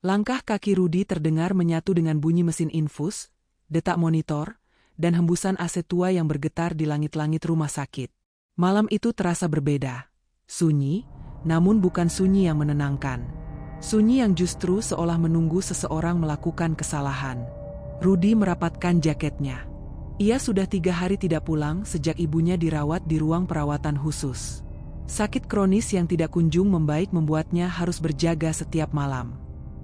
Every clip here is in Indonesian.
Langkah kaki Rudi terdengar menyatu dengan bunyi mesin infus, detak monitor, dan hembusan AC tua yang bergetar di langit-langit rumah sakit. Malam itu terasa berbeda. Sunyi, namun bukan sunyi yang menenangkan. Sunyi yang justru seolah menunggu seseorang melakukan kesalahan. Rudi merapatkan jaketnya. Ia sudah 3 hari tidak pulang sejak ibunya dirawat di ruang perawatan khusus. Sakit kronis yang tidak kunjung membaik membuatnya harus berjaga setiap malam.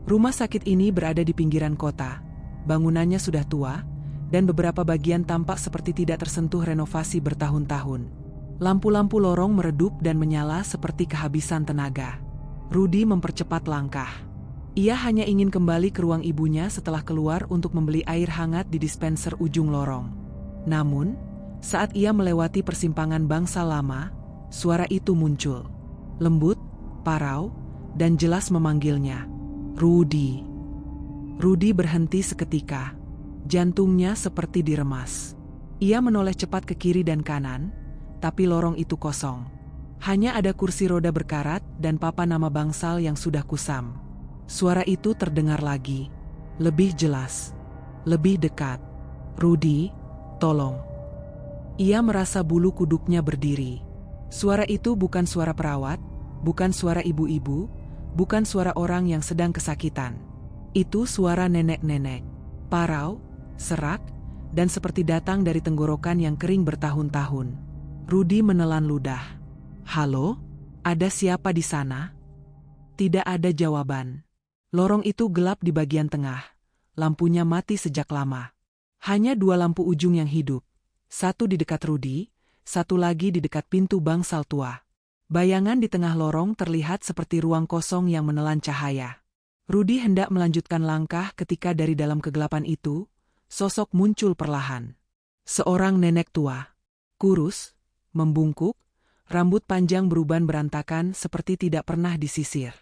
Rumah sakit ini berada di pinggiran kota. Bangunannya sudah tua, dan beberapa bagian tampak seperti tidak tersentuh renovasi bertahun-tahun. Lampu-lampu lorong meredup dan menyala seperti kehabisan tenaga. Rudi mempercepat langkah. Ia hanya ingin kembali ke ruang ibunya setelah keluar untuk membeli air hangat di dispenser ujung lorong. Namun, saat ia melewati persimpangan bangsa lama, suara itu muncul. Lembut, parau, dan jelas memanggilnya. Rudi. Rudi berhenti seketika. Jantungnya seperti diremas. Ia menoleh cepat ke kiri dan kanan, tapi lorong itu kosong. Hanya ada kursi roda berkarat dan papan nama bangsal yang sudah kusam. Suara itu terdengar lagi. Lebih jelas. Lebih dekat. Rudi, tolong. Ia merasa bulu kuduknya berdiri. Suara itu bukan suara perawat, bukan suara ibu-ibu, bukan suara orang yang sedang kesakitan. Itu suara nenek-nenek. Parau, serak, dan seperti datang dari tenggorokan yang kering bertahun-tahun. Rudi menelan ludah. Halo? Ada siapa di sana? Tidak ada jawaban. Lorong itu gelap di bagian tengah. Lampunya mati sejak lama. Hanya 2 lampu ujung yang hidup. Satu di dekat Rudi, satu lagi di dekat pintu bangsal tua. Bayangan di tengah lorong terlihat seperti ruang kosong yang menelan cahaya. Rudi hendak melanjutkan langkah ketika dari dalam kegelapan itu, sosok muncul perlahan. Seorang nenek tua. Kurus, membungkuk, rambut panjang beruban berantakan seperti tidak pernah disisir.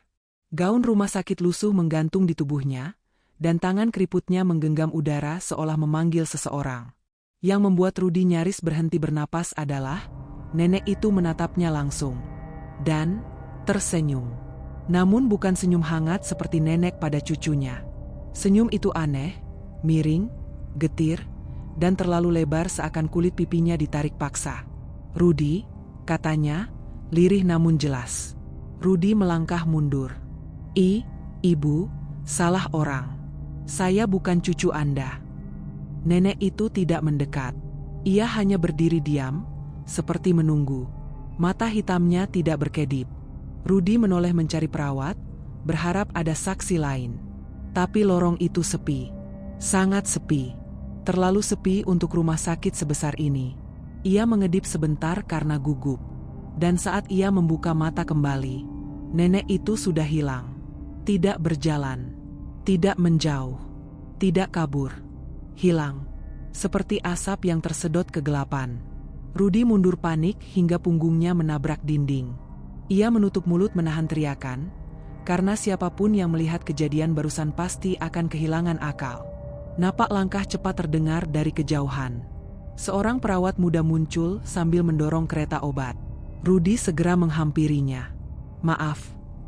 Gaun rumah sakit lusuh menggantung di tubuhnya, dan tangan keriputnya menggenggam udara seolah memanggil seseorang. Yang membuat Rudi nyaris berhenti bernapas adalah, nenek itu menatapnya langsung. Dan tersenyum. Namun bukan senyum hangat seperti nenek pada cucunya. Senyum itu aneh, miring, getir, dan terlalu lebar seakan kulit pipinya ditarik paksa. Rudi, katanya, lirih namun jelas. Rudi melangkah mundur. Ibu, salah orang. Saya bukan cucu Anda. Nenek itu tidak mendekat. Ia hanya berdiri diam, seperti menunggu. Mata hitamnya tidak berkedip. Rudi menoleh mencari perawat, berharap ada saksi lain. Tapi lorong itu sepi. Sangat sepi. Terlalu sepi untuk rumah sakit sebesar ini. Ia mengedip sebentar karena gugup. Dan saat ia membuka mata kembali, nenek itu sudah hilang. Tidak berjalan. Tidak menjauh. Tidak kabur. Hilang. Seperti asap yang tersedot kegelapan. Rudi mundur panik hingga punggungnya menabrak dinding. Ia menutup mulut menahan teriakan, karena siapapun yang melihat kejadian barusan pasti akan kehilangan akal. Napak langkah cepat terdengar dari kejauhan. Seorang perawat muda muncul sambil mendorong kereta obat. Rudi segera menghampirinya. Maaf,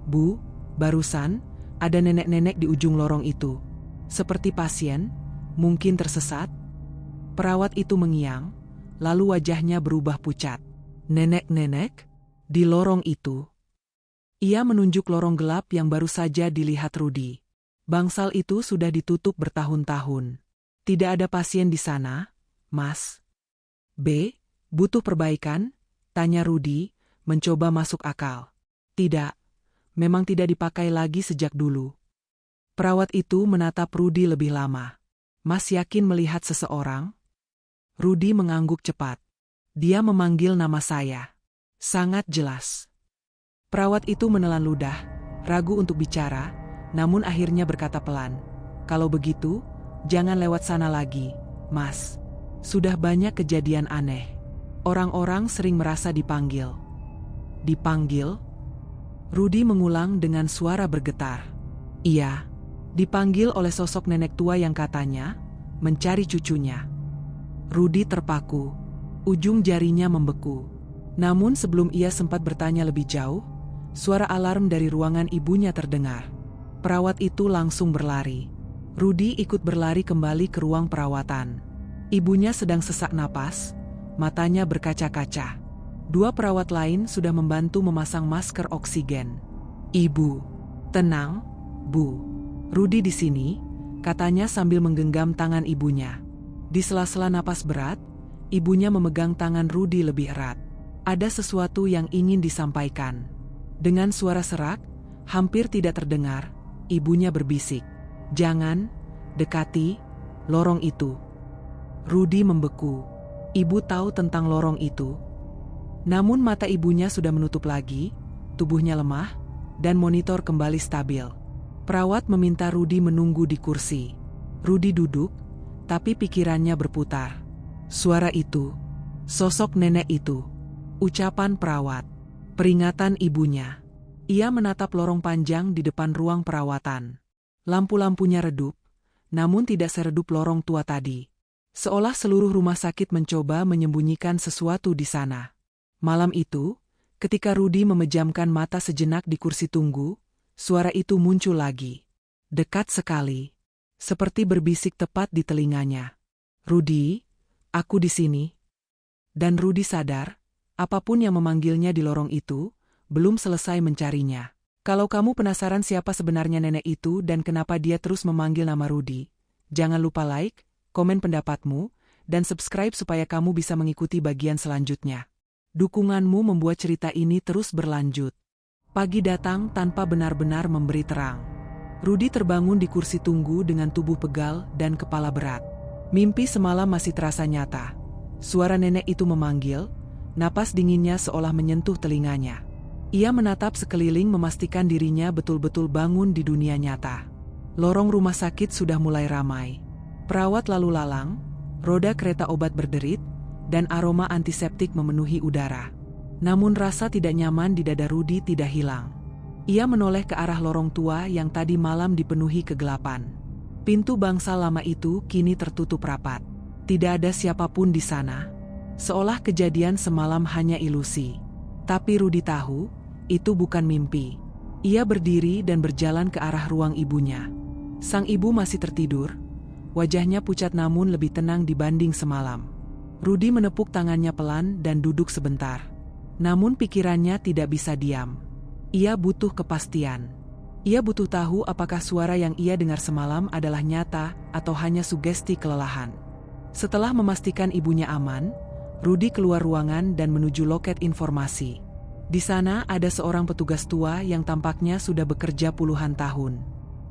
Bu, barusan ada nenek-nenek di ujung lorong itu. Seperti pasien, mungkin tersesat. Perawat itu mengiang, lalu wajahnya berubah pucat. Nenek-nenek? Di lorong itu. Ia menunjuk lorong gelap yang baru saja dilihat Rudi. Bangsal itu sudah ditutup bertahun-tahun. Tidak ada pasien di sana, Mas. B, butuh perbaikan? Tanya Rudi, mencoba masuk akal. Tidak, memang tidak dipakai lagi sejak dulu. Perawat itu menatap Rudi lebih lama. Mas yakin melihat seseorang? Rudi mengangguk cepat. Dia memanggil nama saya. Sangat jelas. Perawat itu menelan ludah, ragu untuk bicara, namun akhirnya berkata pelan. Kalau begitu, jangan lewat sana lagi, Mas. Sudah banyak kejadian aneh. Orang-orang sering merasa dipanggil. Dipanggil? Rudi mengulang dengan suara bergetar. Iya, dipanggil oleh sosok nenek tua yang katanya mencari cucunya. Rudi terpaku. Ujung jarinya membeku. Namun sebelum ia sempat bertanya lebih jauh, suara alarm dari ruangan ibunya terdengar. Perawat itu langsung berlari. Rudy ikut berlari kembali ke ruang perawatan. Ibunya sedang sesak napas, matanya berkaca-kaca. Dua perawat lain sudah membantu memasang masker oksigen. "Ibu, tenang, Bu. Rudy di sini," katanya sambil menggenggam tangan ibunya. Di sela-sela napas berat, ibunya memegang tangan Rudy lebih erat. Ada sesuatu yang ingin disampaikan. Dengan suara serak, hampir tidak terdengar, ibunya berbisik, "Jangan dekati lorong itu." Rudy membeku. Ibu tahu tentang lorong itu. Namun mata ibunya sudah menutup lagi, tubuhnya lemah, dan monitor kembali stabil. Perawat meminta Rudy menunggu di kursi. Rudy duduk, tapi pikirannya berputar. Suara itu, sosok nenek itu, ucapan perawat, peringatan ibunya. Ia menatap lorong panjang di depan ruang perawatan. Lampu-lampunya redup, namun tidak seredup lorong tua tadi. Seolah seluruh rumah sakit mencoba menyembunyikan sesuatu di sana. Malam itu, ketika Rudy memejamkan mata sejenak di kursi tunggu, suara itu muncul lagi. Dekat sekali. Seperti berbisik tepat di telinganya. "Rudy, aku di sini." Dan Rudy sadar, apapun yang memanggilnya di lorong itu, belum selesai mencarinya. Kalau kamu penasaran siapa sebenarnya nenek itu dan kenapa dia terus memanggil nama Rudy, jangan lupa like, komen pendapatmu, dan subscribe supaya kamu bisa mengikuti bagian selanjutnya. Dukunganmu membuat cerita ini terus berlanjut. Pagi datang tanpa benar-benar memberi terang. Rudy terbangun di kursi tunggu dengan tubuh pegal dan kepala berat. Mimpi semalam masih terasa nyata. Suara nenek itu memanggil, napas dinginnya seolah menyentuh telinganya. Ia menatap sekeliling memastikan dirinya betul-betul bangun di dunia nyata. Lorong rumah sakit sudah mulai ramai. Perawat lalu lalang, roda kereta obat berderit, dan aroma antiseptik memenuhi udara. Namun rasa tidak nyaman di dada Rudy tidak hilang. Ia menoleh ke arah lorong tua yang tadi malam dipenuhi kegelapan. Pintu bangsal lama itu kini tertutup rapat. Tidak ada siapapun di sana. Seolah kejadian semalam hanya ilusi. Tapi Rudy tahu, itu bukan mimpi. Ia berdiri dan berjalan ke arah ruang ibunya. Sang ibu masih tertidur. Wajahnya pucat namun lebih tenang dibanding semalam. Rudy menepuk tangannya pelan dan duduk sebentar. Namun pikirannya tidak bisa diam. Ia butuh kepastian. Ia butuh tahu apakah suara yang ia dengar semalam adalah nyata atau hanya sugesti kelelahan. Setelah memastikan ibunya aman, Rudy keluar ruangan dan menuju loket informasi. Di sana ada seorang petugas tua yang tampaknya sudah bekerja puluhan tahun.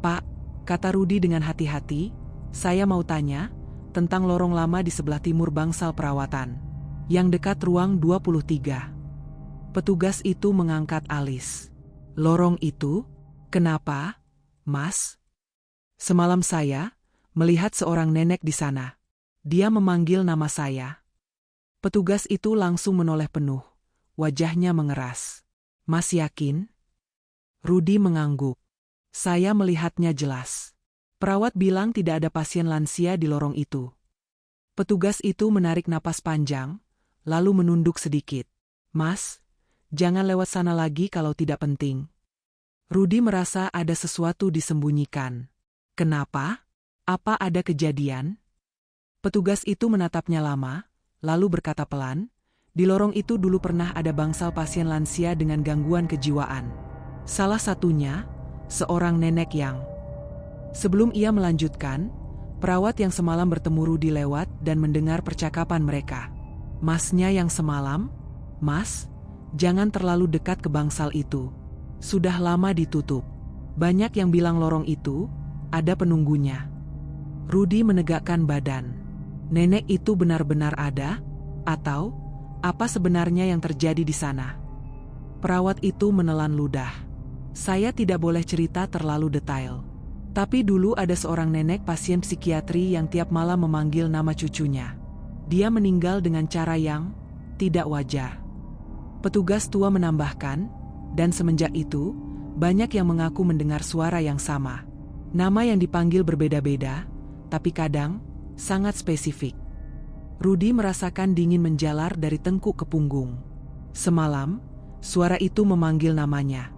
"Pak," kata Rudy dengan hati-hati, "saya mau tanya tentang lorong lama di sebelah timur bangsal perawatan, yang dekat ruang 23. Petugas itu mengangkat alis. "Lorong itu? Kenapa, Mas?" "Semalam saya melihat seorang nenek di sana. Dia memanggil nama saya." Petugas itu langsung menoleh penuh. Wajahnya mengeras. "Mas yakin?" Rudy mengangguk. "Saya melihatnya jelas." Perawat bilang tidak ada pasien lansia di lorong itu. Petugas itu menarik napas panjang, lalu menunduk sedikit. "Mas, jangan lewat sana lagi kalau tidak penting." Rudy merasa ada sesuatu disembunyikan. "Kenapa? Apa ada kejadian?" Petugas itu menatapnya lama, lalu berkata pelan, "Di lorong itu dulu pernah ada bangsal pasien lansia dengan gangguan kejiwaan. Salah satunya, seorang nenek yang..." Sebelum ia melanjutkan, perawat yang semalam bertemu Rudy lewat dan mendengar percakapan mereka. "Masnya yang semalam? Mas, jangan terlalu dekat ke bangsal itu. Sudah lama ditutup. Banyak yang bilang lorong itu ada penunggunya." Rudy menegakkan badan. Nenek itu benar-benar ada? Atau apa sebenarnya yang terjadi di sana? Perawat itu menelan ludah. "Saya tidak boleh cerita terlalu detail. Tapi dulu ada seorang nenek pasien psikiatri yang tiap malam memanggil nama cucunya. Dia meninggal dengan cara yang tidak wajar." Petugas tua menambahkan, dan semenjak itu, banyak yang mengaku mendengar suara yang sama. Nama yang dipanggil berbeda-beda, tapi kadang sangat spesifik. Rudy merasakan dingin menjalar dari tengkuk ke punggung. Semalam, suara itu memanggil namanya.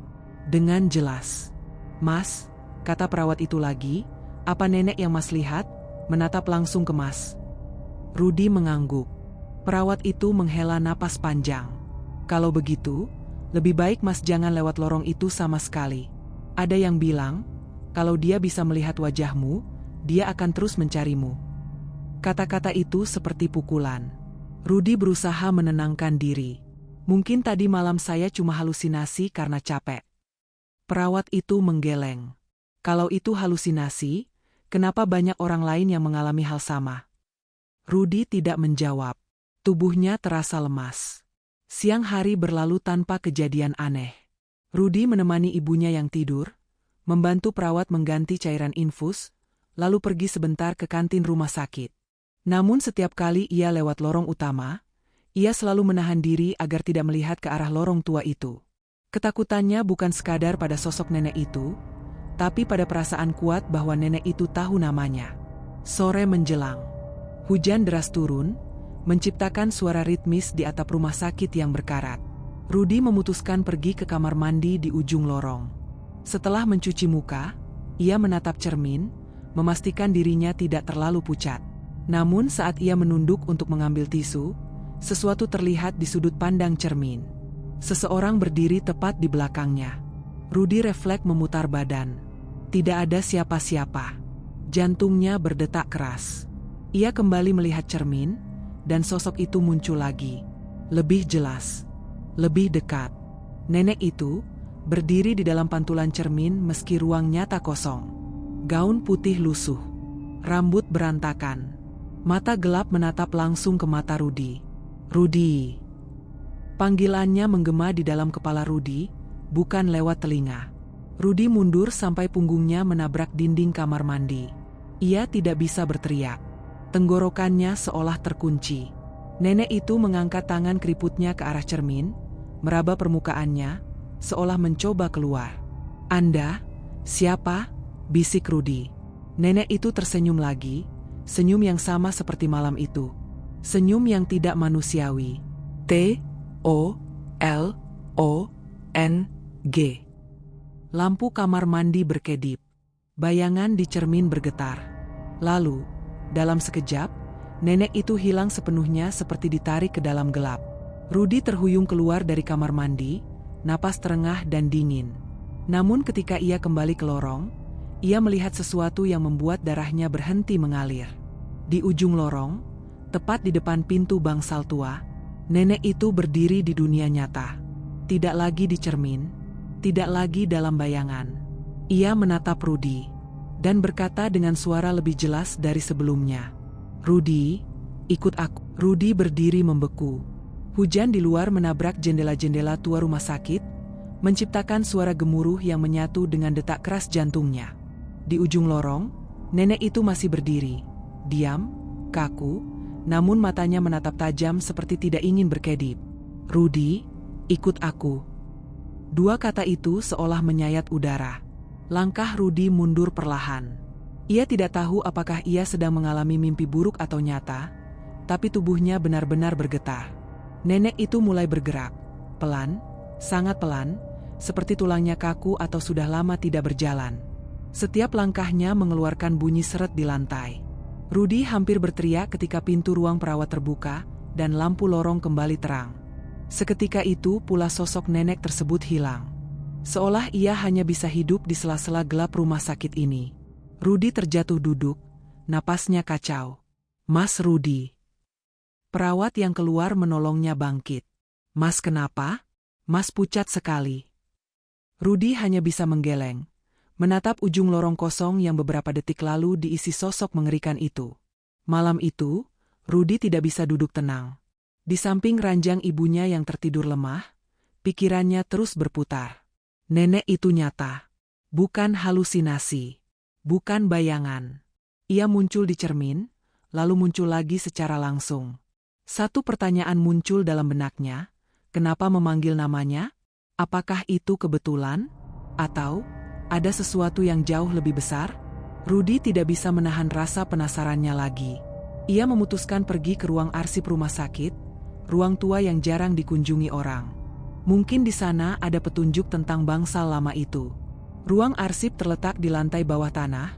Dengan jelas. "Mas, kata perawat itu lagi. Apa nenek yang Mas lihat? Menatap langsung ke Mas. Rudi mengangguk. Perawat itu menghela napas panjang. Kalau begitu, lebih baik Mas jangan lewat lorong itu sama sekali. Ada yang bilang, kalau dia bisa melihat wajahmu, dia akan terus mencarimu. Kata-kata itu seperti pukulan. Rudi berusaha menenangkan diri. Mungkin tadi malam saya cuma halusinasi karena capek. Perawat itu menggeleng. Kalau itu halusinasi, kenapa banyak orang lain yang mengalami hal sama? Rudi tidak menjawab. Tubuhnya terasa lemas. Siang hari berlalu tanpa kejadian aneh. Rudi menemani ibunya yang tidur, membantu perawat mengganti cairan infus, lalu pergi sebentar ke kantin rumah sakit. Namun setiap kali ia lewat lorong utama, ia selalu menahan diri agar tidak melihat ke arah lorong tua itu. Ketakutannya bukan sekadar pada sosok nenek itu, tapi pada perasaan kuat bahwa nenek itu tahu namanya. Sore menjelang. Hujan deras turun, menciptakan suara ritmis di atap rumah sakit yang berkarat. Rudi memutuskan pergi ke kamar mandi di ujung lorong. Setelah mencuci muka, ia menatap cermin, memastikan dirinya tidak terlalu pucat. Namun saat ia menunduk untuk mengambil tisu, sesuatu terlihat di sudut pandang cermin. Seseorang berdiri tepat di belakangnya. Rudi refleks memutar badan. Tidak ada siapa-siapa. Jantungnya berdetak keras. Ia kembali melihat cermin, dan sosok itu muncul lagi. Lebih jelas. Lebih dekat. Nenek itu berdiri di dalam pantulan cermin meski ruang nyata kosong. Gaun putih lusuh. Rambut berantakan. Mata gelap menatap langsung ke mata Rudi. Rudi. Panggilannya menggema di dalam kepala Rudi, bukan lewat telinga. Rudi mundur sampai punggungnya menabrak dinding kamar mandi. Ia tidak bisa berteriak. Tenggorokannya seolah terkunci. Nenek itu mengangkat tangan keriputnya ke arah cermin, meraba permukaannya, seolah mencoba keluar. "Anda? Siapa?" bisik Rudi. Nenek itu tersenyum lagi, senyum yang sama seperti malam itu. Senyum yang tidak manusiawi. T-O-L-O-N-G. Lampu kamar mandi berkedip. Bayangan di cermin bergetar. Lalu, dalam sekejap, nenek itu hilang sepenuhnya seperti ditarik ke dalam gelap. Rudi terhuyung keluar dari kamar mandi, napas terengah dan dingin. Namun ketika ia kembali ke lorong, ia melihat sesuatu yang membuat darahnya berhenti mengalir. Di ujung lorong, tepat di depan pintu bangsal tua, nenek itu berdiri di dunia nyata. Tidak lagi di cermin, tidak lagi dalam bayangan. Ia menatap Rudi dan berkata dengan suara lebih jelas dari sebelumnya, "Rudi, ikut aku." Rudi berdiri membeku. Hujan di luar menabrak jendela-jendela tua rumah sakit, menciptakan suara gemuruh yang menyatu dengan detak keras jantungnya. Di ujung lorong, nenek itu masih berdiri, diam, kaku, namun matanya menatap tajam seperti tidak ingin berkedip. "Rudi, ikut aku." Dua kata itu seolah menyayat udara. Langkah Rudi mundur perlahan. Ia tidak tahu apakah ia sedang mengalami mimpi buruk atau nyata, tapi tubuhnya benar-benar bergetar. Nenek itu mulai bergerak, pelan, sangat pelan, seperti tulangnya kaku atau sudah lama tidak berjalan. Setiap langkahnya mengeluarkan bunyi seret di lantai. Rudi hampir berteriak ketika pintu ruang perawat terbuka dan lampu lorong kembali terang. Seketika itu pula sosok nenek tersebut hilang. Seolah ia hanya bisa hidup di sela-sela gelap rumah sakit ini. Rudi terjatuh duduk, napasnya kacau. "Mas Rudi." Perawat yang keluar menolongnya bangkit. "Mas kenapa? Mas pucat sekali." Rudi hanya bisa menggeleng, menatap ujung lorong kosong yang beberapa detik lalu diisi sosok mengerikan itu. Malam itu, Rudi tidak bisa duduk tenang. Di samping ranjang ibunya yang tertidur lemah, pikirannya terus berputar. Nenek itu nyata. Bukan halusinasi. Bukan bayangan. Ia muncul di cermin, lalu muncul lagi secara langsung. Satu pertanyaan muncul dalam benaknya, kenapa memanggil namanya? Apakah itu kebetulan? Atau ada sesuatu yang jauh lebih besar? Rudi tidak bisa menahan rasa penasarannya lagi. Ia memutuskan pergi ke ruang arsip rumah sakit, ruang tua yang jarang dikunjungi orang. Mungkin di sana ada petunjuk tentang bangsal lama itu. Ruang arsip terletak di lantai bawah tanah,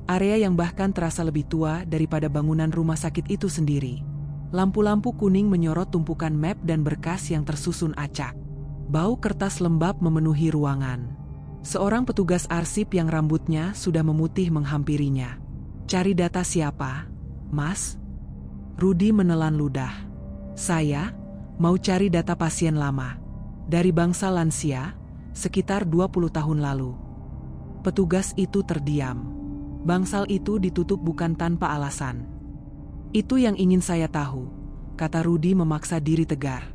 area yang bahkan terasa lebih tua daripada bangunan rumah sakit itu sendiri. Lampu-lampu kuning menyorot tumpukan map dan berkas yang tersusun acak. Bau kertas lembab memenuhi ruangan. Seorang petugas arsip yang rambutnya sudah memutih menghampirinya. "Cari data siapa, Mas?" Rudy menelan ludah. "Saya mau cari data pasien lama. Dari bangsa lansia, sekitar 20 tahun lalu." Petugas itu terdiam. Bangsal itu ditutup bukan tanpa alasan. "Itu yang ingin saya tahu," kata Rudy memaksa diri tegar.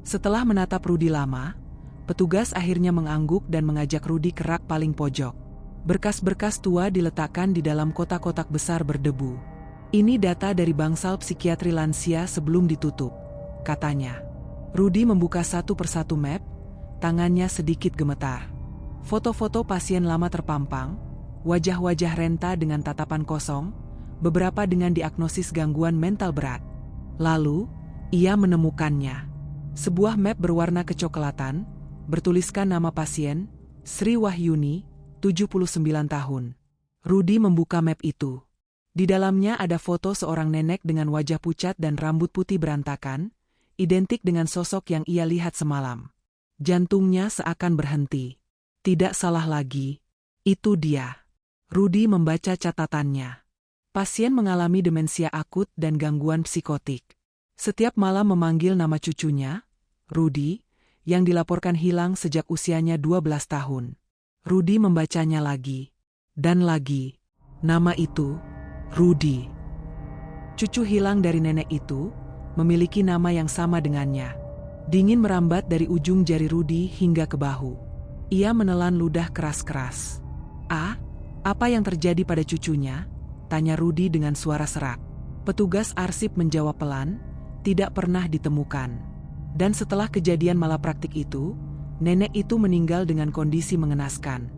Setelah menatap Rudy lama, petugas akhirnya mengangguk dan mengajak Rudy ke rak paling pojok. Berkas-berkas tua diletakkan di dalam kotak-kotak besar berdebu. "Ini data dari bangsal psikiatri lansia sebelum ditutup," katanya. Rudy membuka satu persatu map, tangannya sedikit gemetar. Foto-foto pasien lama terpampang, wajah-wajah renta dengan tatapan kosong, beberapa dengan diagnosis gangguan mental berat. Lalu, ia menemukannya. Sebuah map berwarna kecoklatan, bertuliskan nama pasien, Sri Wahyuni, 79 tahun. Rudy membuka map itu. Di dalamnya ada foto seorang nenek dengan wajah pucat dan rambut putih berantakan, identik dengan sosok yang ia lihat semalam. Jantungnya seakan berhenti. Tidak salah lagi, itu dia. Rudy membaca catatannya. Pasien mengalami demensia akut dan gangguan psikotik. Setiap malam memanggil nama cucunya, Rudy, yang dilaporkan hilang sejak usianya 12 tahun. Rudy membacanya lagi. Dan lagi. Nama itu, Rudy. Cucu hilang dari nenek itu, memiliki nama yang sama dengannya. Dingin merambat dari ujung jari Rudy hingga ke bahu. Ia menelan ludah keras-keras. Apa yang terjadi pada cucunya?" tanya Rudy dengan suara serak. Petugas arsip menjawab pelan, "Tidak pernah ditemukan." Dan setelah kejadian malapraktik itu, nenek itu meninggal dengan kondisi mengenaskan.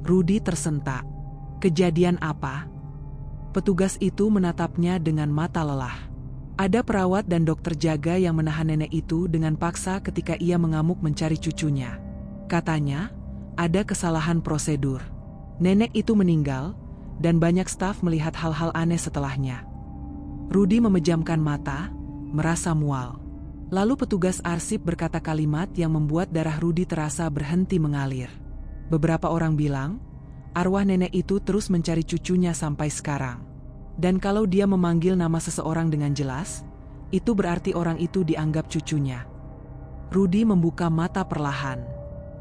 Rudy tersentak. "Kejadian apa?" Petugas itu menatapnya dengan mata lelah. Ada perawat dan dokter jaga yang menahan nenek itu dengan paksa ketika ia mengamuk mencari cucunya. Katanya, ada kesalahan prosedur. Nenek itu meninggal, dan banyak staf melihat hal-hal aneh setelahnya. Rudy memejamkan mata, merasa mual. Lalu petugas arsip berkata kalimat yang membuat darah Rudy terasa berhenti mengalir. Beberapa orang bilang, arwah nenek itu terus mencari cucunya sampai sekarang. Dan kalau dia memanggil nama seseorang dengan jelas, itu berarti orang itu dianggap cucunya. Rudy membuka mata perlahan.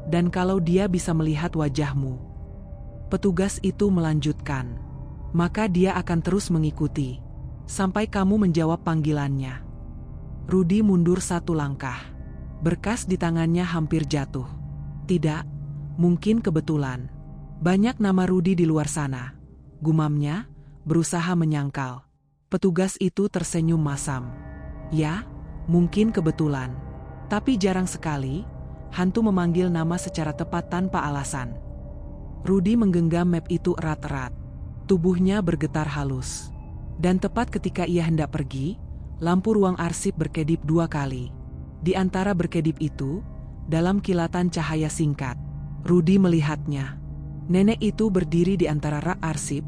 "Dan kalau dia bisa melihat wajahmu," petugas itu melanjutkan, "maka dia akan terus mengikuti, sampai kamu menjawab panggilannya." Rudy mundur satu langkah. Berkas di tangannya hampir jatuh. "Tidak, mungkin kebetulan. Banyak nama Rudy di luar sana," gumamnya, berusaha menyangkal. Petugas itu tersenyum masam. "Ya, mungkin kebetulan. Tapi jarang sekali hantu memanggil nama secara tepat tanpa alasan." Rudy menggenggam map itu erat-erat. Tubuhnya bergetar halus. Dan tepat ketika ia hendak pergi, lampu ruang arsip berkedip 2 kali. Di antara berkedip itu, dalam kilatan cahaya singkat, Rudy melihatnya. Nenek itu berdiri di antara rak arsip,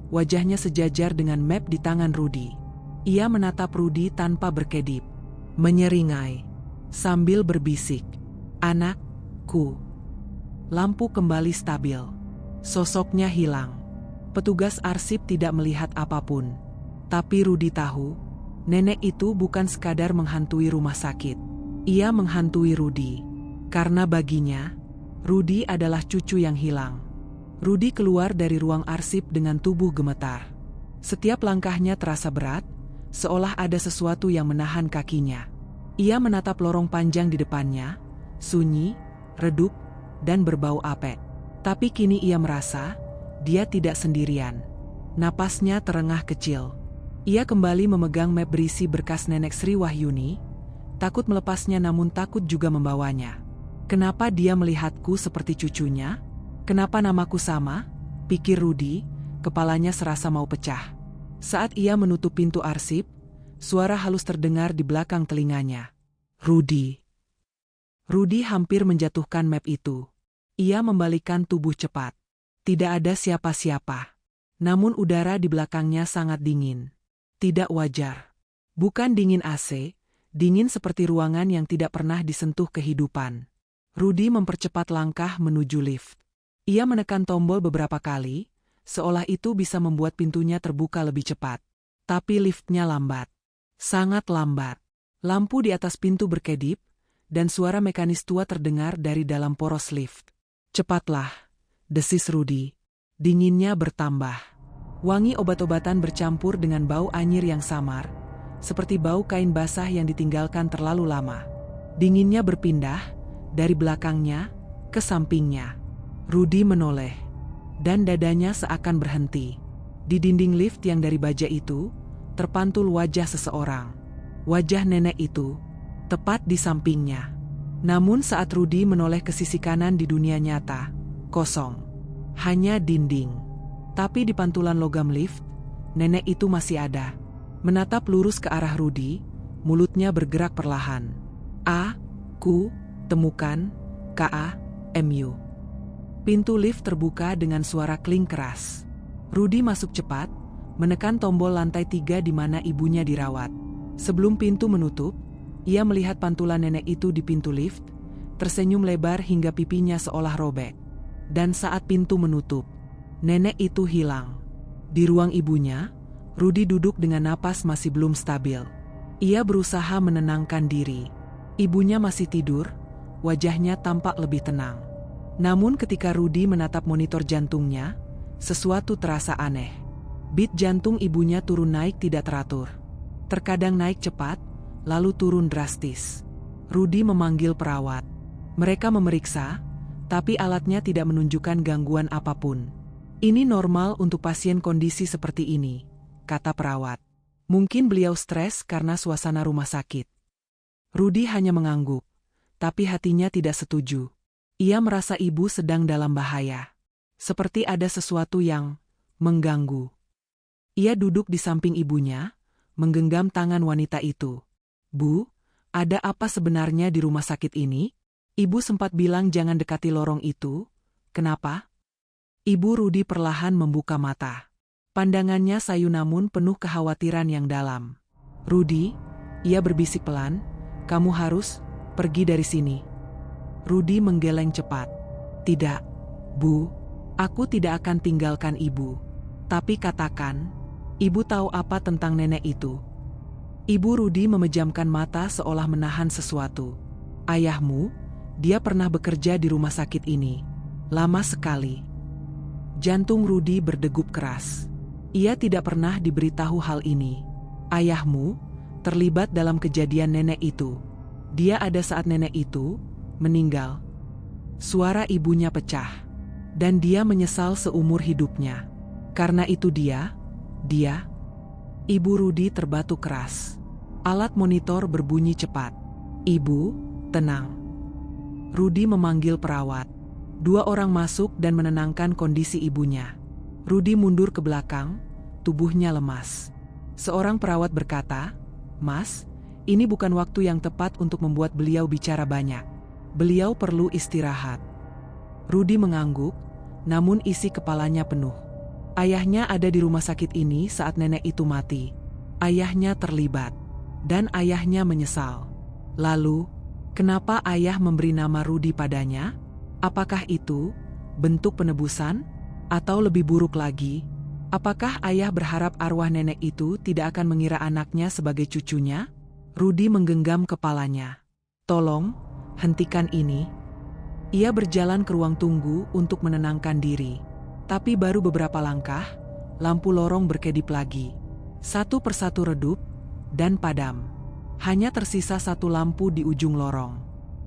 wajahnya sejajar dengan map di tangan Rudy. Ia menatap Rudy tanpa berkedip, menyeringai, sambil berbisik, "Anakku." Lampu kembali stabil. Sosoknya hilang. Petugas arsip tidak melihat apapun. Tapi Rudy tahu, nenek itu bukan sekadar menghantui rumah sakit. Ia menghantui Rudy. Karena baginya, Rudy adalah cucu yang hilang. Rudy keluar dari ruang arsip dengan tubuh gemetar. Setiap langkahnya terasa berat, seolah ada sesuatu yang menahan kakinya. Ia menatap lorong panjang di depannya, sunyi, redup, dan berbau apek. Tapi kini ia merasa, dia tidak sendirian. Napasnya terengah kecil. Ia kembali memegang map berisi berkas nenek Sri Wahyuni, takut melepasnya namun takut juga membawanya. Kenapa dia melihatku seperti cucunya? Kenapa namaku sama? Pikir Rudy, kepalanya serasa mau pecah. Saat ia menutup pintu arsip, suara halus terdengar di belakang telinganya. Rudy. Rudy hampir menjatuhkan map itu. Ia membalikkan tubuh cepat. Tidak ada siapa-siapa. Namun udara di belakangnya sangat dingin. Tidak wajar. Bukan dingin AC, dingin seperti ruangan yang tidak pernah disentuh kehidupan. Rudy mempercepat langkah menuju lift. Ia menekan tombol beberapa kali, seolah itu bisa membuat pintunya terbuka lebih cepat. Tapi liftnya lambat. Sangat lambat. Lampu di atas pintu berkedip, dan suara mekanis tua terdengar dari dalam poros lift. "Cepatlah," desis Rudy. Dinginnya bertambah. Wangi obat-obatan bercampur dengan bau anyir yang samar, seperti bau kain basah yang ditinggalkan terlalu lama. Dinginnya berpindah, dari belakangnya, ke sampingnya. Rudy menoleh, dan dadanya seakan berhenti. Di dinding lift yang dari baja itu, terpantul wajah seseorang. Wajah nenek itu, tepat di sampingnya. Namun saat Rudy menoleh ke sisi kanan di dunia nyata, kosong. Hanya dinding. Tapi di pantulan logam lift, nenek itu masih ada. Menatap lurus ke arah Rudy, mulutnya bergerak perlahan. "Aku temukan KAMU." Pintu lift terbuka dengan suara kling keras. Rudy masuk cepat, menekan tombol lantai 3 di mana ibunya dirawat. Sebelum pintu menutup, ia melihat pantulan nenek itu di pintu lift, tersenyum lebar hingga pipinya seolah robek. Dan saat pintu menutup, nenek itu hilang. Di ruang ibunya, Rudy duduk dengan napas masih belum stabil. Ia berusaha menenangkan diri. Ibunya masih tidur, wajahnya tampak lebih tenang. Namun ketika Rudy menatap monitor jantungnya, sesuatu terasa aneh. Beat jantung ibunya turun naik tidak teratur. Terkadang naik cepat, lalu turun drastis. Rudy memanggil perawat. Mereka memeriksa, tapi alatnya tidak menunjukkan gangguan apapun. "Ini normal untuk pasien kondisi seperti ini," kata perawat. "Mungkin beliau stres karena suasana rumah sakit." Rudy hanya mengangguk, tapi hatinya tidak setuju. Ia merasa ibu sedang dalam bahaya. Seperti ada sesuatu yang mengganggu. Ia duduk di samping ibunya, menggenggam tangan wanita itu. "Bu, ada apa sebenarnya di rumah sakit ini? Ibu sempat bilang jangan dekati lorong itu. Kenapa?" Ibu Rudy perlahan membuka mata. Pandangannya sayu namun penuh kekhawatiran yang dalam. "Rudy," ia berbisik pelan, "kamu harus pergi dari sini." Rudy menggeleng cepat. "Tidak, Bu. Aku tidak akan tinggalkan ibu. Tapi katakan, ibu tahu apa tentang nenek itu?" Ibu Rudy memejamkan mata seolah menahan sesuatu. "Ayahmu, dia pernah bekerja di rumah sakit ini. Lama sekali." Jantung Rudy berdegup keras. Ia tidak pernah diberitahu hal ini. "Ayahmu terlibat dalam kejadian nenek itu. Dia ada saat nenek itu meninggal." Suara ibunya pecah. "Dan dia menyesal seumur hidupnya. Karena itu dia..." Ibu Rudy terbatuk keras. Alat monitor berbunyi cepat. "Ibu, tenang." Rudy memanggil perawat. 2 orang masuk dan menenangkan kondisi ibunya. Rudy mundur ke belakang, tubuhnya lemas. Seorang perawat berkata, "Mas, ini bukan waktu yang tepat untuk membuat beliau bicara banyak. Beliau perlu istirahat." Rudy mengangguk, namun isi kepalanya penuh. Ayahnya ada di rumah sakit ini saat nenek itu mati. Ayahnya terlibat. Dan ayahnya menyesal. Lalu, kenapa ayah memberi nama Rudy padanya? Apakah itu bentuk penebusan? Atau lebih buruk lagi, apakah ayah berharap arwah nenek itu tidak akan mengira anaknya sebagai cucunya? Rudy menggenggam kepalanya. "Tolong, hentikan ini." Ia berjalan ke ruang tunggu untuk menenangkan diri. Tapi baru beberapa langkah, lampu lorong berkedip lagi. Satu persatu redup, dan padam. Hanya tersisa satu lampu di ujung lorong.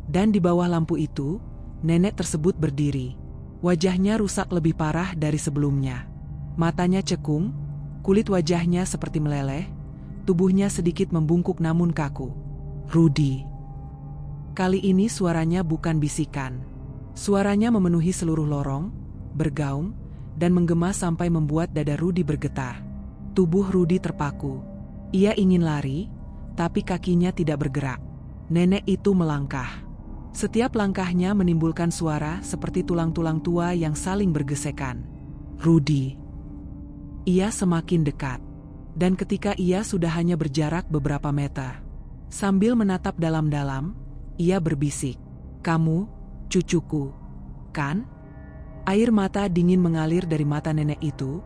Dan di bawah lampu itu, nenek tersebut berdiri. Wajahnya rusak lebih parah dari sebelumnya. Matanya cekung, kulit wajahnya seperti meleleh, tubuhnya sedikit membungkuk namun kaku. "Rudy." Kali ini suaranya bukan bisikan. Suaranya memenuhi seluruh lorong, bergaung, dan menggema sampai membuat dada Rudy bergetar. Tubuh Rudy terpaku. Ia ingin lari, tapi kakinya tidak bergerak. Nenek itu melangkah. Setiap langkahnya menimbulkan suara seperti tulang-tulang tua yang saling bergesekan. Rudy. Ia semakin dekat. Dan ketika ia sudah hanya berjarak beberapa meter, sambil menatap dalam-dalam, ia berbisik, "Kamu, cucuku, kan?" Air mata dingin mengalir dari mata nenek itu,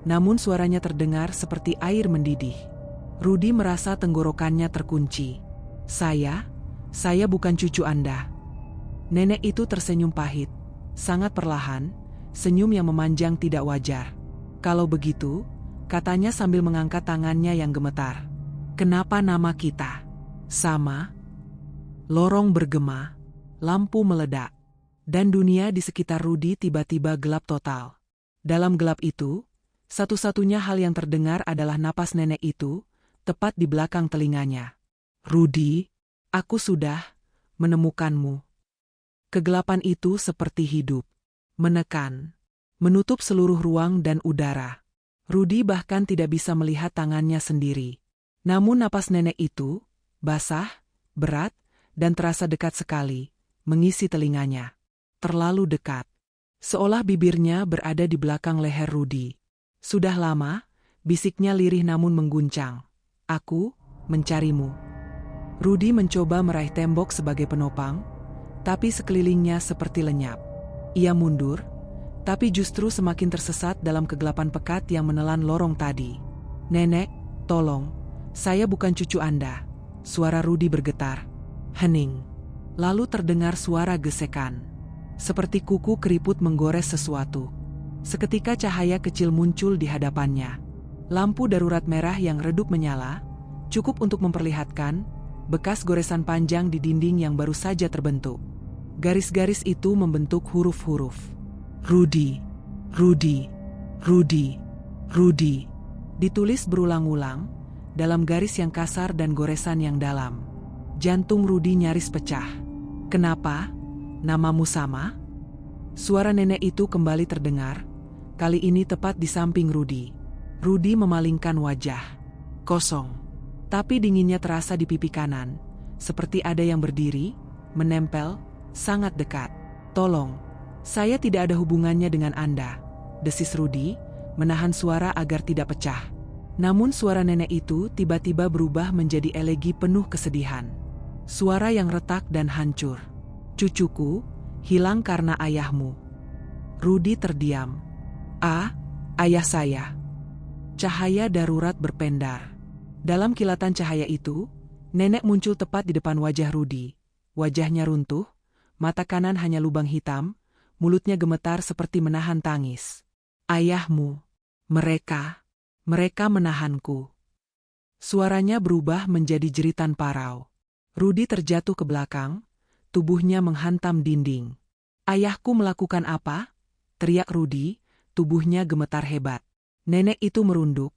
namun suaranya terdengar seperti air mendidih. Rudy merasa tenggorokannya terkunci. Saya bukan cucu Anda." Nenek itu tersenyum pahit, sangat perlahan, senyum yang memanjang tidak wajar. "Kalau begitu," katanya sambil mengangkat tangannya yang gemetar, "kenapa nama kita sama?" Lorong bergema, lampu meledak, dan dunia di sekitar Rudy tiba-tiba gelap total. Dalam gelap itu, satu-satunya hal yang terdengar adalah napas nenek itu, tepat di belakang telinganya. "Rudy, aku sudah menemukanmu." Kegelapan itu seperti hidup, menekan, menutup seluruh ruang dan udara. Rudy bahkan tidak bisa melihat tangannya sendiri. Namun napas nenek itu, basah, berat, dan terasa dekat sekali, mengisi telinganya. Terlalu dekat. Seolah bibirnya berada di belakang leher Rudy. "Sudah lama," bisiknya lirih namun mengguncang. "Aku mencarimu." Rudy mencoba meraih tembok sebagai penopang, tapi sekelilingnya seperti lenyap. Ia mundur, tapi justru semakin tersesat dalam kegelapan pekat yang menelan lorong tadi. "Nenek, tolong, saya bukan cucu Anda." Suara Rudy bergetar. Hening. Lalu terdengar suara gesekan. Seperti kuku keriput menggores sesuatu. Seketika cahaya kecil muncul di hadapannya. Lampu darurat merah yang redup menyala, cukup untuk memperlihatkan bekas goresan panjang di dinding yang baru saja terbentuk. Garis-garis itu membentuk huruf-huruf. "Rudy, Rudy, Rudy, Rudy." Ditulis berulang-ulang, dalam garis yang kasar dan goresan yang dalam. Jantung Rudy nyaris pecah. "Kenapa? Namamu sama?" Suara nenek itu kembali terdengar, kali ini tepat di samping Rudy. Rudy memalingkan wajah. Kosong. Tapi dinginnya terasa di pipi kanan, seperti ada yang berdiri, menempel, sangat dekat. "Tolong, saya tidak ada hubungannya dengan Anda," desis Rudy, menahan suara agar tidak pecah. Namun suara nenek itu tiba-tiba berubah menjadi elegi penuh kesedihan. Suara yang retak dan hancur. "Cucuku, hilang karena ayahmu." Rudy terdiam. Ayah saya." Cahaya darurat berpendar. Dalam kilatan cahaya itu, nenek muncul tepat di depan wajah Rudy. Wajahnya runtuh, mata kanan hanya lubang hitam, mulutnya gemetar seperti menahan tangis. "Ayahmu. Mereka menahanku." Suaranya berubah menjadi jeritan parau. Rudy terjatuh ke belakang, tubuhnya menghantam dinding. "Ayahku melakukan apa?" teriak Rudy, tubuhnya gemetar hebat. Nenek itu merunduk,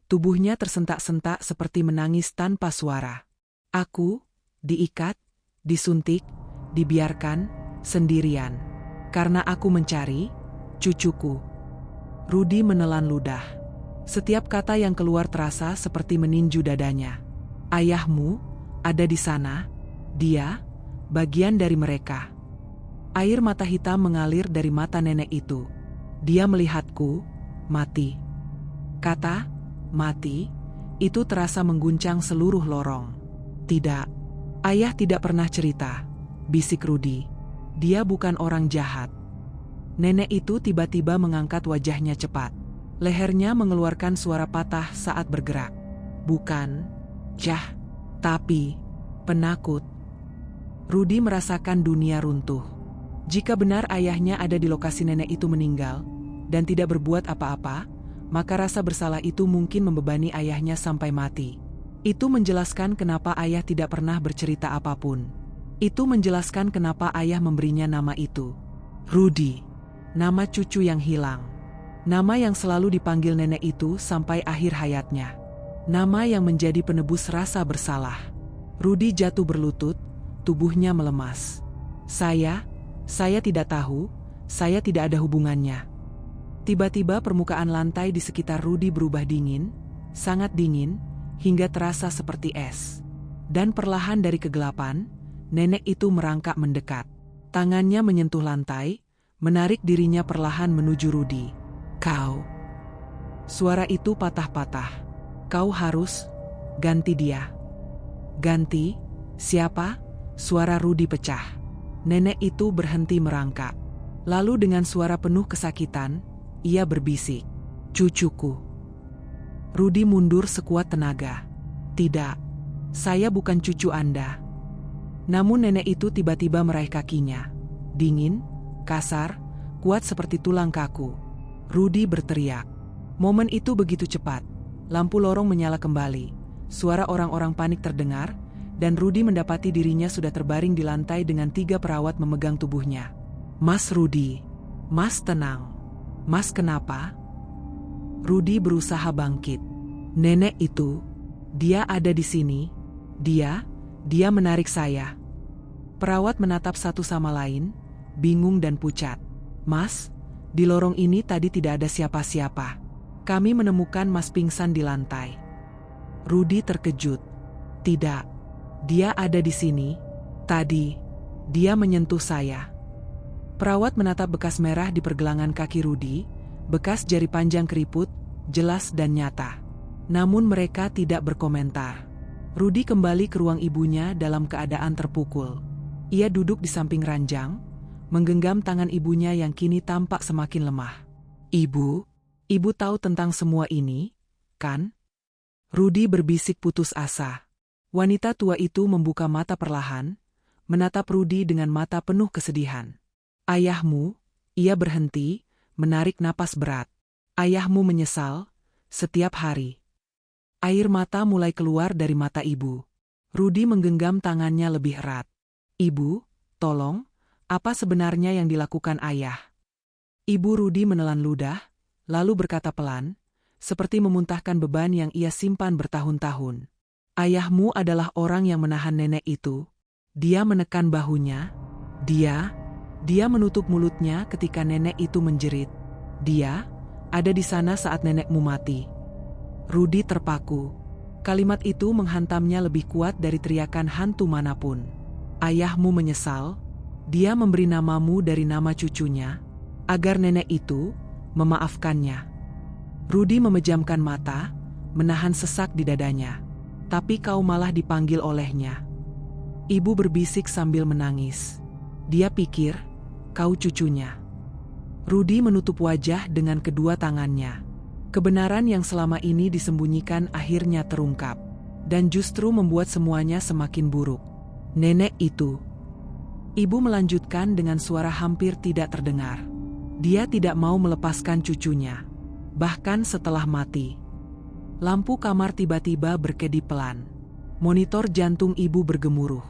tubuhnya tersentak-sentak seperti menangis tanpa suara. "Aku diikat, disuntik, dibiarkan sendirian. Karena aku mencari cucuku." Rudy menelan ludah. Setiap kata yang keluar terasa seperti meninju dadanya. "Ayahmu ada di sana. Dia bagian dari mereka." Air mata hitam mengalir dari mata nenek itu. "Dia melihatku mati." Kata mati itu terasa mengguncang seluruh lorong. "Tidak, ayah tidak pernah cerita," bisik Rudy. "Dia bukan orang jahat." Nenek itu tiba-tiba mengangkat wajahnya cepat. Lehernya mengeluarkan suara patah saat bergerak. "Bukan jahat, tapi penakut." Rudy merasakan dunia runtuh. Jika benar ayahnya ada di lokasi nenek itu meninggal, dan tidak berbuat apa-apa, maka rasa bersalah itu mungkin membebani ayahnya sampai mati. Itu menjelaskan kenapa ayah tidak pernah bercerita apapun. Itu menjelaskan kenapa ayah memberinya nama itu. Rudy. Nama cucu yang hilang. Nama yang selalu dipanggil nenek itu sampai akhir hayatnya. Nama yang menjadi penebus rasa bersalah. Rudy jatuh berlutut, tubuhnya melemas. Saya tidak tahu, saya tidak ada hubungannya." Tiba-tiba permukaan lantai di sekitar Rudy berubah dingin, sangat dingin, hingga terasa seperti es. Dan perlahan dari kegelapan, nenek itu merangkak mendekat. Tangannya menyentuh lantai, menarik dirinya perlahan menuju Rudi. "Kau." Suara itu patah-patah. "Kau harus ganti dia." "Ganti? Siapa?" Suara Rudi pecah. Nenek itu berhenti merangkak. Lalu dengan suara penuh kesakitan, ia berbisik, "Cucuku." Rudi mundur sekuat tenaga. "Tidak, saya bukan cucu Anda." Namun nenek itu tiba-tiba meraih kakinya. Dingin, kasar, kuat seperti tulang kaku. Rudi berteriak. Momen itu begitu cepat. Lampu lorong menyala kembali. Suara orang-orang panik terdengar, dan Rudi mendapati dirinya sudah terbaring di lantai dengan 3 perawat memegang tubuhnya. "Mas Rudi, Mas tenang. Mas kenapa?" Rudi berusaha bangkit. "Nenek itu, dia ada di sini. Dia menarik saya." Perawat menatap satu sama lain, bingung dan pucat. "Mas, di lorong ini tadi tidak ada siapa-siapa. Kami menemukan Mas pingsan di lantai." Rudi terkejut. "Tidak. Dia ada di sini. Tadi, dia menyentuh saya." Perawat menatap bekas merah di pergelangan kaki Rudi, bekas jari panjang keriput, jelas dan nyata. Namun mereka tidak berkomentar. Rudi kembali ke ruang ibunya dalam keadaan terpukul. Ia duduk di samping ranjang, menggenggam tangan ibunya yang kini tampak semakin lemah. Ibu tahu tentang semua ini, kan?" Rudi berbisik putus asa. Wanita tua itu membuka mata perlahan, menatap Rudi dengan mata penuh kesedihan. "Ayahmu," ia berhenti, menarik napas berat. "Ayahmu menyesal, setiap hari." Air mata mulai keluar dari mata ibu. Rudi menggenggam tangannya lebih erat. "Ibu, tolong, apa sebenarnya yang dilakukan ayah?" Ibu Rudi menelan ludah, lalu berkata pelan, seperti memuntahkan beban yang ia simpan bertahun-tahun. "Ayahmu adalah orang yang menahan nenek itu. Dia menekan bahunya. Dia menutup mulutnya ketika nenek itu menjerit. Dia ada di sana saat nenekmu mati." Rudi terpaku. Kalimat itu menghantamnya lebih kuat dari teriakan hantu manapun. "Ayahmu menyesal? Dia memberi namamu dari nama cucunya, agar nenek itu memaafkannya." Rudi memejamkan mata, menahan sesak di dadanya. "Tapi kau malah dipanggil olehnya." Ibu berbisik sambil menangis. "Dia pikir kau cucunya." Rudi menutup wajah dengan kedua tangannya. Kebenaran yang selama ini disembunyikan akhirnya terungkap, dan justru membuat semuanya semakin buruk. "Nenek itu," ibu melanjutkan dengan suara hampir tidak terdengar. "Dia tidak mau melepaskan cucunya, bahkan setelah mati." Lampu kamar tiba-tiba berkedip pelan. Monitor jantung ibu bergemuruh.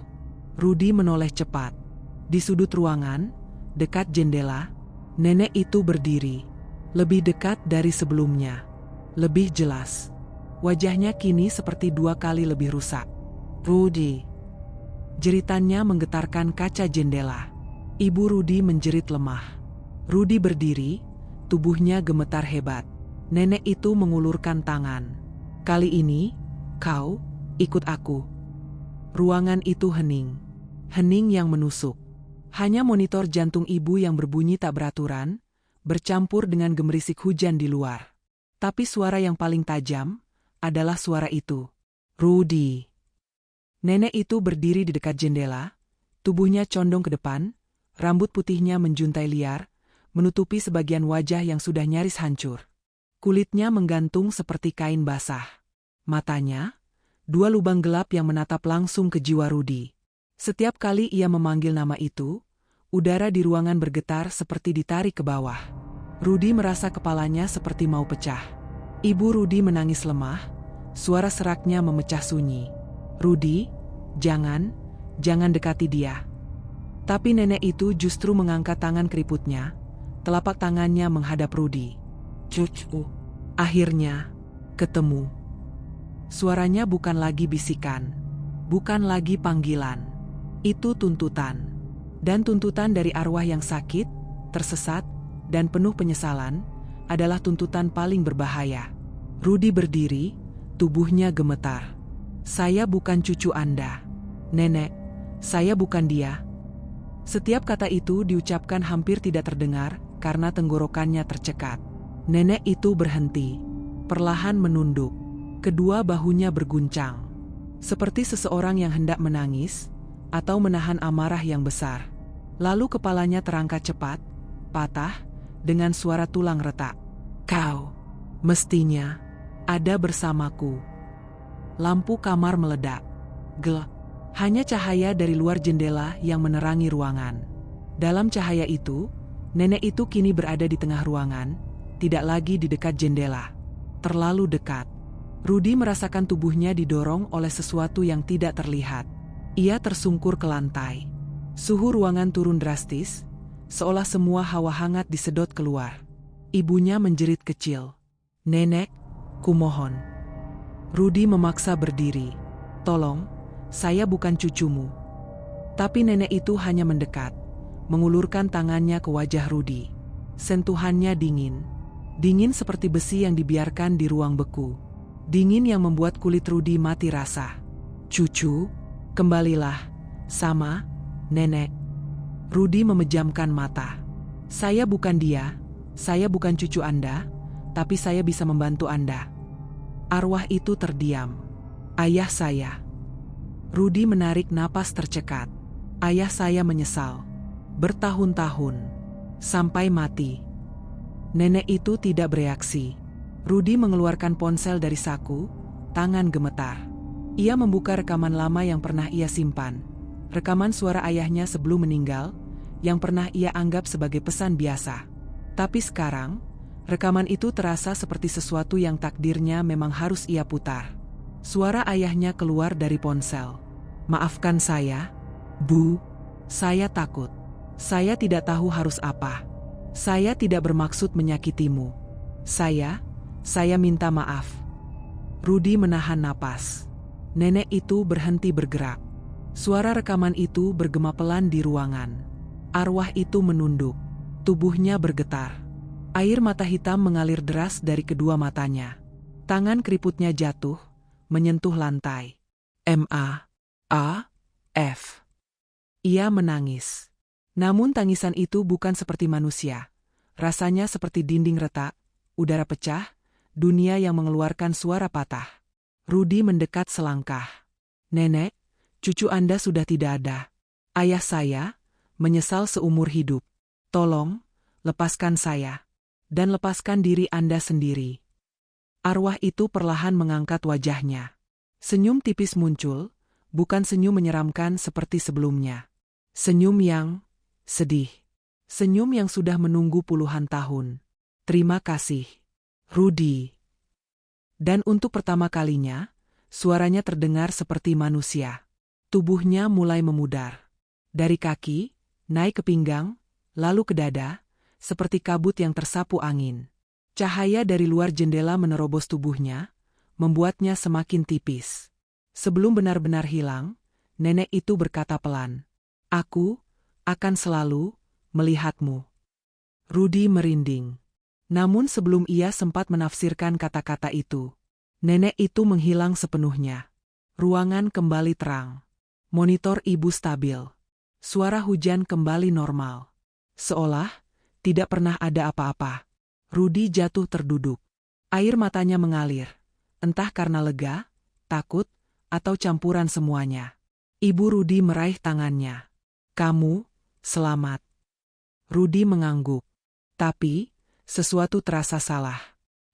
Rudi menoleh cepat. Di sudut ruangan, dekat jendela, nenek itu berdiri. Lebih dekat dari sebelumnya. Lebih jelas. Wajahnya kini seperti 2 kali lebih rusak. "Rudi!" Jeritannya menggetarkan kaca jendela. Ibu Rudi menjerit lemah. Rudi berdiri, tubuhnya gemetar hebat. Nenek itu mengulurkan tangan. "Kali ini, kau ikut aku." Ruangan itu hening. Hening yang menusuk. Hanya monitor jantung ibu yang berbunyi tak beraturan, bercampur dengan gemerisik hujan di luar. Tapi suara yang paling tajam adalah suara itu. "Rudi!" Nenek itu berdiri di dekat jendela, tubuhnya condong ke depan, rambut putihnya menjuntai liar, menutupi sebagian wajah yang sudah nyaris hancur. Kulitnya menggantung seperti kain basah. Matanya, 2 lubang gelap yang menatap langsung ke jiwa Rudi. Setiap kali ia memanggil nama itu, udara di ruangan bergetar seperti ditarik ke bawah. Rudi merasa kepalanya seperti mau pecah. Ibu Rudi menangis lemah, suara seraknya memecah sunyi. "Rudi, jangan dekati dia." Tapi nenek itu justru mengangkat tangan keriputnya, telapak tangannya menghadap Rudi. "Cucu." Akhirnya, ketemu. Suaranya bukan lagi bisikan, bukan lagi panggilan. Itu tuntutan. Dan tuntutan dari arwah yang sakit, tersesat, dan penuh penyesalan, adalah tuntutan paling berbahaya. Rudi berdiri, tubuhnya gemetar. "Saya bukan cucu Anda. Nenek, Saya bukan dia. Setiap kata itu diucapkan hampir tidak terdengar karena tenggorokannya tercekat. Nenek itu berhenti, perlahan menunduk. Kedua bahunya berguncang, seperti seseorang yang hendak menangis atau menahan amarah yang besar. Lalu kepalanya terangkat cepat, patah, dengan suara tulang retak. Kau mestinya ada bersamaku. Lampu kamar meledak. Gelap. Hanya cahaya dari luar jendela yang menerangi ruangan. Dalam cahaya itu, nenek itu kini berada di tengah ruangan, tidak lagi di dekat jendela. Terlalu dekat. Rudy merasakan tubuhnya didorong oleh sesuatu yang tidak terlihat. Ia tersungkur ke lantai. Suhu ruangan turun drastis, seolah semua hawa hangat disedot keluar. Ibunya menjerit kecil. Nenek, kumohon. Rudy memaksa berdiri. Tolong, saya bukan cucumu. Tapi nenek itu hanya mendekat, mengulurkan tangannya ke wajah Rudy. Sentuhannya dingin. Dingin seperti besi yang dibiarkan di ruang beku. Dingin yang membuat kulit Rudy mati rasa. Cucu, kembalilah, sama, nenek. Rudy memejamkan mata. Saya bukan dia, saya bukan cucu Anda, tapi saya bisa membantu Anda. Arwah itu terdiam. Ayah saya. Rudy menarik napas tercekat. Ayah saya menyesal. Bertahun-tahun. Sampai mati. Nenek itu tidak bereaksi. Rudy mengeluarkan ponsel dari saku, tangan gemetar. Ia membuka rekaman lama yang pernah ia simpan. Rekaman suara ayahnya sebelum meninggal, yang pernah ia anggap sebagai pesan biasa. Tapi sekarang, rekaman itu terasa seperti sesuatu yang takdirnya memang harus ia putar. Suara ayahnya keluar dari ponsel. Maafkan saya, Bu. Saya takut. Saya tidak tahu harus apa. Saya tidak bermaksud menyakitimu. Saya minta maaf. Rudy menahan napas. Nenek itu berhenti bergerak. Suara rekaman itu bergema pelan di ruangan. Arwah itu menunduk. Tubuhnya bergetar. Air mata hitam mengalir deras dari kedua matanya. Tangan keriputnya jatuh, menyentuh lantai. M.A.A.F. Ia menangis. Namun tangisan itu bukan seperti manusia. Rasanya seperti dinding retak, udara pecah, dunia yang mengeluarkan suara patah. Rudy mendekat selangkah. Nenek, cucu Anda sudah tidak ada. Ayah saya menyesal seumur hidup. Tolong, lepaskan saya. Dan lepaskan diri Anda sendiri. Arwah itu perlahan mengangkat wajahnya. Senyum tipis muncul, bukan senyum menyeramkan seperti sebelumnya. Senyum yang sedih. Senyum yang sudah menunggu puluhan tahun. Terima kasih, Rudy. Dan untuk pertama kalinya, suaranya terdengar seperti manusia. Tubuhnya mulai memudar. Dari kaki, naik ke pinggang, lalu ke dada, seperti kabut yang tersapu angin. Cahaya dari luar jendela menerobos tubuhnya, membuatnya semakin tipis. Sebelum benar-benar hilang, nenek itu berkata pelan, "Aku akan selalu melihatmu." Rudy merinding. Namun sebelum ia sempat menafsirkan kata-kata itu, nenek itu menghilang sepenuhnya. Ruangan kembali terang. Monitor ibu stabil. Suara hujan kembali normal. Seolah tidak pernah ada apa-apa. Rudy jatuh terduduk. Air matanya mengalir. Entah karena lega, takut, atau campuran semuanya. Ibu Rudy meraih tangannya. "Kamu selamat." Rudy mengangguk. Tapi sesuatu terasa salah.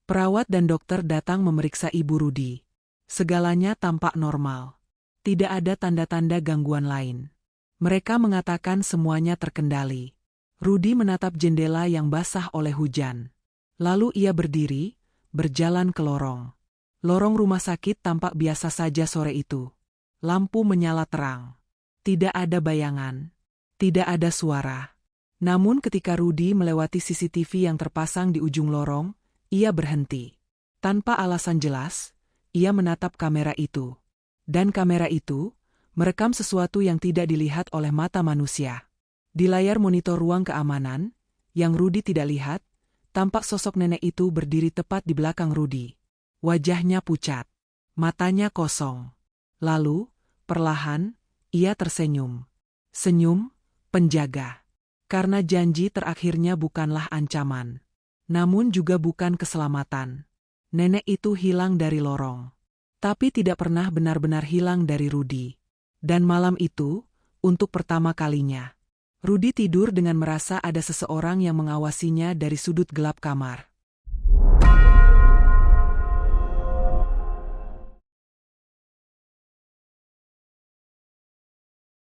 Perawat dan dokter datang memeriksa ibu Rudy. Segalanya tampak normal. Tidak ada tanda-tanda gangguan lain. Mereka mengatakan semuanya terkendali. Rudy menatap jendela yang basah oleh hujan. Lalu ia berdiri, berjalan ke lorong. Lorong rumah sakit tampak biasa saja sore itu. Lampu menyala terang. Tidak ada bayangan. Tidak ada suara. Namun ketika Rudy melewati CCTV yang terpasang di ujung lorong, ia berhenti. Tanpa alasan jelas, ia menatap kamera itu. Dan kamera itu merekam sesuatu yang tidak dilihat oleh mata manusia. Di layar monitor ruang keamanan, yang Rudy tidak lihat, tampak sosok nenek itu berdiri tepat di belakang Rudy. Wajahnya pucat. Matanya kosong. Lalu, perlahan, Ia tersenyum. Senyum, penjaga. Karena janji terakhirnya bukanlah ancaman. Namun juga bukan keselamatan. Nenek itu hilang dari lorong. Tapi tidak pernah benar-benar hilang dari Rudi. Dan malam itu, untuk pertama kalinya, Rudi tidur dengan merasa ada seseorang yang mengawasinya dari sudut gelap kamar.